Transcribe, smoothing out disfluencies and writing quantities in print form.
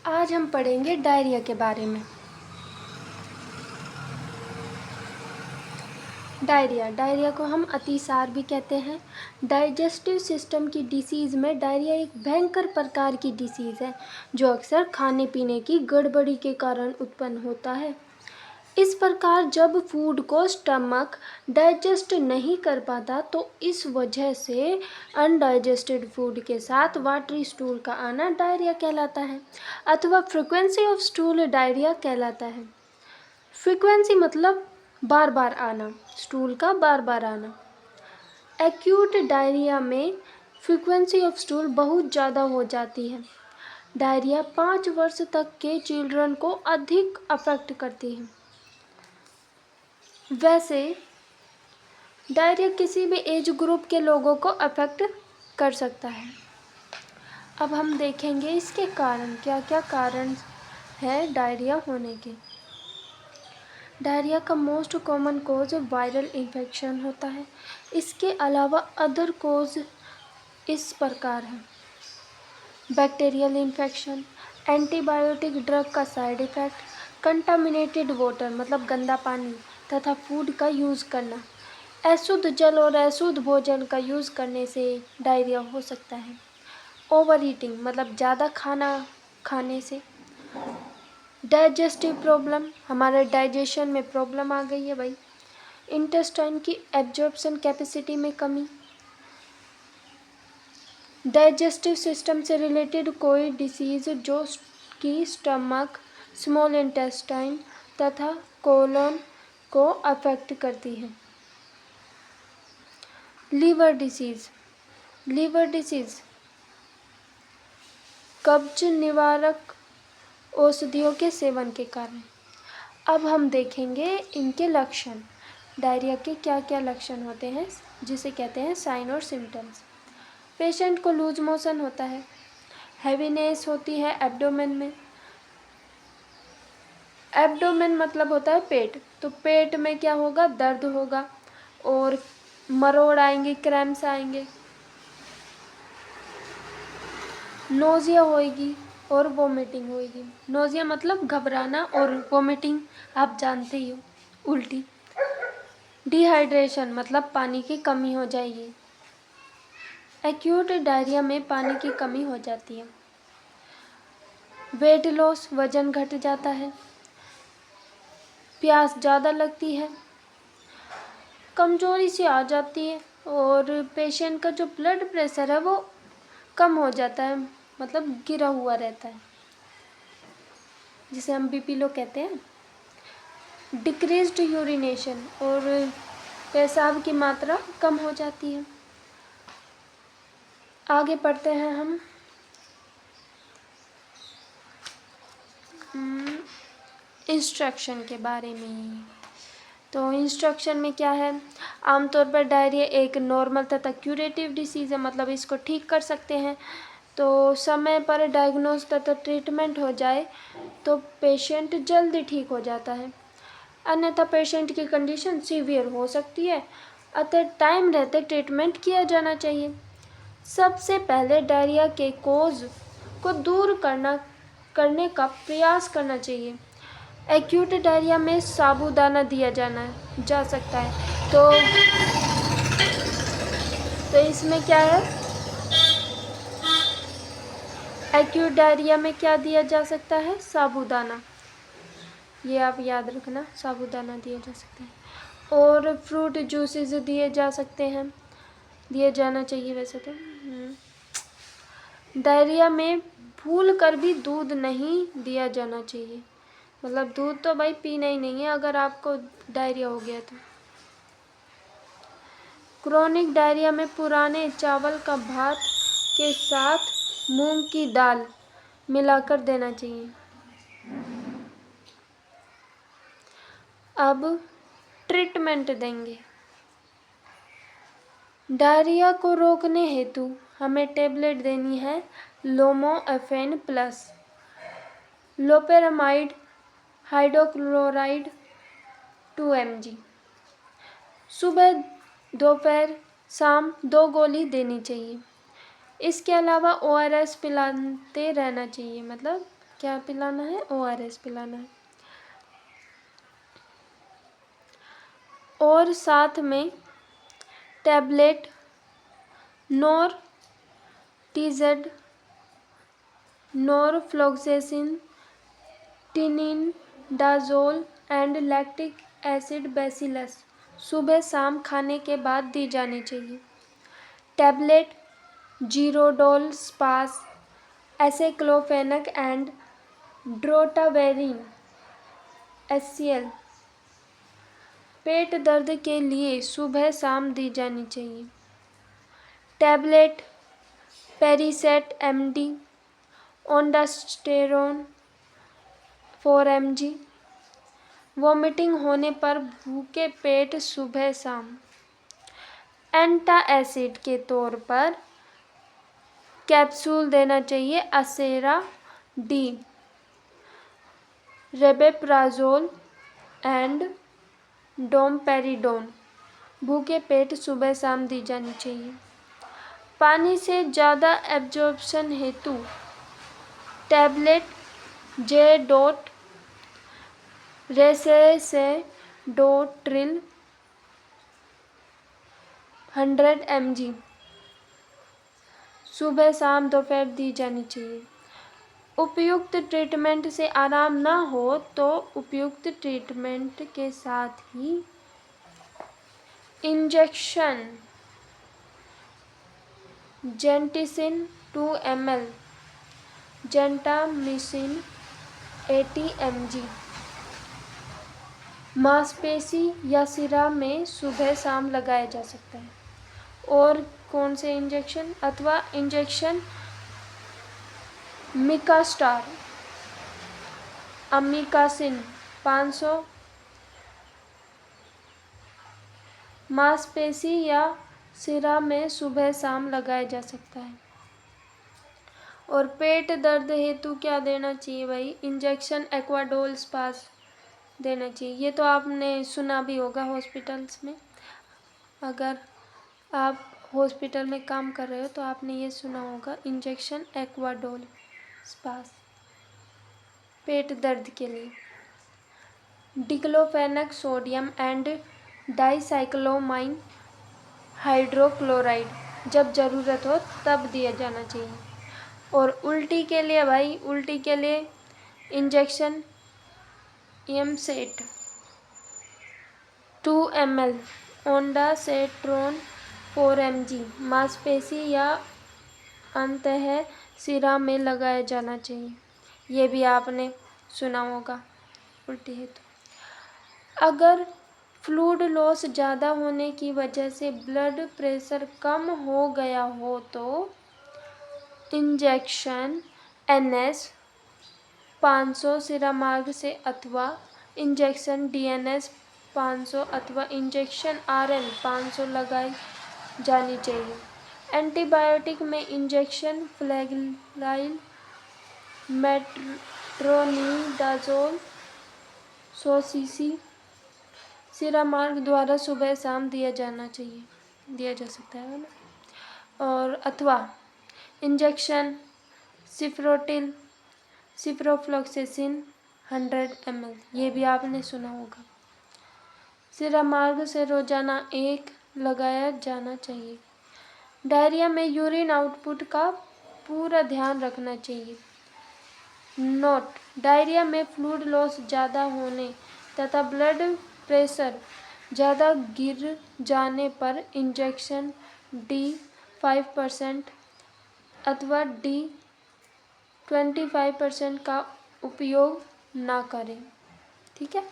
आज हम पढ़ेंगे डायरिया के बारे में। डायरिया को हम अतिसार भी कहते हैं। डाइजेस्टिव सिस्टम की डिसीज़ में डायरिया एक भयंकर प्रकार की डिसीज़ है जो अक्सर खाने पीने की गड़बड़ी के कारण उत्पन्न होता है। इस प्रकार जब फूड को स्टमक डाइजेस्ट नहीं कर पाता तो इस वजह से अनडाइजेस्टेड फूड के साथ वाटरी स्टूल का आना डायरिया कहलाता है अथवा फ्रीक्वेंसी ऑफ स्टूल डायरिया कहलाता है। फ्रीक्वेंसी मतलब बार बार आना, स्टूल का बार बार आना। एक्यूट डायरिया में फ्रीक्वेंसी ऑफ स्टूल बहुत ज़्यादा हो जाती है। डायरिया 5 वर्ष तक के चिल्ड्रन को अधिक अफेक्ट करती है। वैसे डायरिया किसी भी एज ग्रुप के लोगों को अफेक्ट कर सकता है। अब हम देखेंगे इसके कारण, क्या क्या कारण है डायरिया होने के। डायरिया का most common cause viral infection होता है। इसके अलावा अदर कॉज इस प्रकार है: बैक्टीरियल इन्फेक्शन, एंटीबायोटिक ड्रग का साइड इफ़ेक्ट, कंटामिनेटेड वाटर मतलब गंदा पानी तथा फूड का यूज़ करना, अशुद्ध जल और अशुद्ध भोजन का यूज़ करने से डायरिया हो सकता है। ओवर ईटिंग मतलब ज़्यादा खाना खाने से। डाइजेस्टिव प्रॉब्लम, हमारे डाइजेशन में प्रॉब्लम आ गई है भाई। इंटेस्टाइन की एब्जॉर्प्शन कैपेसिटी में कमी। डाइजेस्टिव सिस्टम से रिलेटेड कोई डिसीज़ जो कि स्टमक, स्मॉल इंटेस्टाइन तथा कोलन को अफेक्ट करती है। लीवर डिसीज़ कब्ज निवारक औषधियों के सेवन के कारण। अब हम देखेंगे इनके लक्षण। डायरिया के क्या क्या लक्षण होते हैं जिसे कहते हैं साइन और सिम्टम्स। पेशेंट को लूज मोशन होता है, हैवीनेस होती है एब्डोमेन में। एब्डोमेन मतलब होता है पेट, तो पेट में क्या होगा, दर्द होगा और मरोड़ आएंगे, क्रैम्प्स आएंगे। नोज़िया होएगी और वोमिटिंग होएगी। नोज़िया मतलब घबराना और वोमिटिंग आप जानते ही हो, उल्टी। डिहाइड्रेशन मतलब पानी की कमी हो जाएगी। एक्यूट डायरिया में पानी की कमी हो जाती है। वेट लॉस, वजन घट जाता है। प्यास ज़्यादा लगती है, कमजोरी सी आ जाती है और पेशेंट का जो ब्लड प्रेशर है वो कम हो जाता है, मतलब गिरा हुआ रहता है, जिसे हम बीपी लो कहते हैं। डिक्रीज्ड यूरिनेशन और पेशाब की मात्रा कम हो जाती है। आगे पढ़ते हैं हम इंस्ट्रक्शन के बारे में। तो इंस्ट्रक्शन में क्या है, आमतौर पर डायरिया एक नॉर्मल तथा क्यूरेटिव डिसीज़ है, मतलब इसको ठीक कर सकते हैं। तो समय पर डायग्नोज तथा ट्रीटमेंट हो जाए तो पेशेंट जल्दी ठीक हो जाता है, अन्यथा पेशेंट की कंडीशन सीवियर हो सकती है, अतः टाइम रहते ट्रीटमेंट किया जाना चाहिए। सबसे पहले डायरिया के कोज को दूर करने का प्रयास करना चाहिए। एक्यूट डायरिया में साबूदाना दिया जा सकता है। तो इसमें क्या है, एक्यूट डायरिया में क्या दिया जा सकता है, साबूदाना। ये आप याद रखना, साबूदाना दिया जा सकता है। और फ्रूट जूसेस दिए जा सकते हैं, दिया जाना चाहिए वैसे तो। डायरिया में भूल कर भी दूध नहीं दिया जाना चाहिए, मतलब दूध तो भाई पीना ही नहीं है अगर आपको डायरिया हो गया तो। क्रोनिक डायरिया में पुराने चावल का भात के साथ मूंग की दाल मिलाकर देना चाहिए। अब ट्रीटमेंट देंगे। डायरिया को रोकने हेतु हमें टेबलेट देनी है लोमोएफेन प्लस, लोपेरामाइड हाइड्रोक्लोराइड 2 mg। सुबह दोपहर शाम 2 गोली देनी चाहिए। इसके अलावा ORS पिलाते रहना चाहिए, मतलब क्या पिलाना है? ORS पिलाना है। और साथ में टैबलेट नोरटिज़ेड, norfloxacin, tinidazole and lactic acid bacillus सुबह शाम खाने के बाद दी जानी चाहिए। Tablet Zerodol Spas, aceclofenac and drotaverine HCl पेट दर्द के लिए सुबह शाम दी जानी चाहिए। Tablet Pericet MD, ondansetron 4 mg, vomiting होने पर भूखे पेट सुबह शाम। एंटाएसिड के तौर पर कैप्सूल देना चाहिए असेरा डी, रेबेप्राजोल एंड डोमपेरिडोन भूखे पेट सुबह शाम दी जानी चाहिए। पानी से ज़्यादा एब्जॉर्प्शन हेतु टैबलेट J., रेसेसेडोट्रिल 100 mg सुबह शाम दोपहर दी जानी चाहिए। उपयुक्त ट्रीटमेंट से आराम ना हो तो उपयुक्त ट्रीटमेंट के साथ ही इंजेक्शन जेंटिसिन 2 ml, जेंटामिसिन 80 mg मांसपेशी या सिरा में सुबह शाम लगाया जा सकता है। और कौन से इंजेक्शन अथवा इंजेक्शन मिकास्टार, अमीकासिन 500 मांसपेशी या सिरा में सुबह शाम लगाया जा सकता है। और पेट दर्द हेतु क्या देना चाहिए भाई? इंजेक्शन एक्वाडोल स्पास देना चाहिए। ये तो आपने सुना भी होगा हॉस्पिटल्स में, अगर आप हॉस्पिटल में काम कर रहे हो तो आपने ये सुना होगा इंजेक्शन एक्वाडोल स्पास पेट दर्द के लिए। डिक्लोफेनक सोडियम एंड डाइसाइक्लोमाइन हाइड्रोक्लोराइड जब ज़रूरत हो तब दिया जाना चाहिए। और उल्टी के लिए भाई, उल्टी के लिए इंजेक्शन एमसेट 2 ml, ओंडासेट्रोन 4 mg मांसपेशी या अंतः सिरा में लगाया जाना चाहिए। ये भी आपने सुना होगा उल्टी हेतु। अगर फ्लूइड लॉस ज़्यादा होने की वजह से ब्लड प्रेशर कम हो गया हो तो इंजेक्शन NS 500 सिरा मार्ग से अथवा इंजेक्शन DNS 500 अथवा इंजेक्शन RN 500 लगाई जानी चाहिए। एंटीबायोटिक में इंजेक्शन फ्लेगेलाइल मेट्रोनिडाज़ोल 100 cc सिरा मार्ग द्वारा सुबह शाम दिया जा सकता है ना। और अथवा इंजेक्शन सिप्रोफ्लॉक्सेसिन 100 ml, ये भी आपने सुना होगा। सिरा मार्ग से रोजाना 1 लगाया जाना चाहिए। डायरिया में यूरिन आउटपुट का पूरा ध्यान रखना चाहिए। नोट: डायरिया में फ्लूइड लॉस ज़्यादा होने तथा ब्लड प्रेशर ज़्यादा गिर जाने पर इंजेक्शन D5% अथवा D25% का उपयोग ना करें। ठीक है।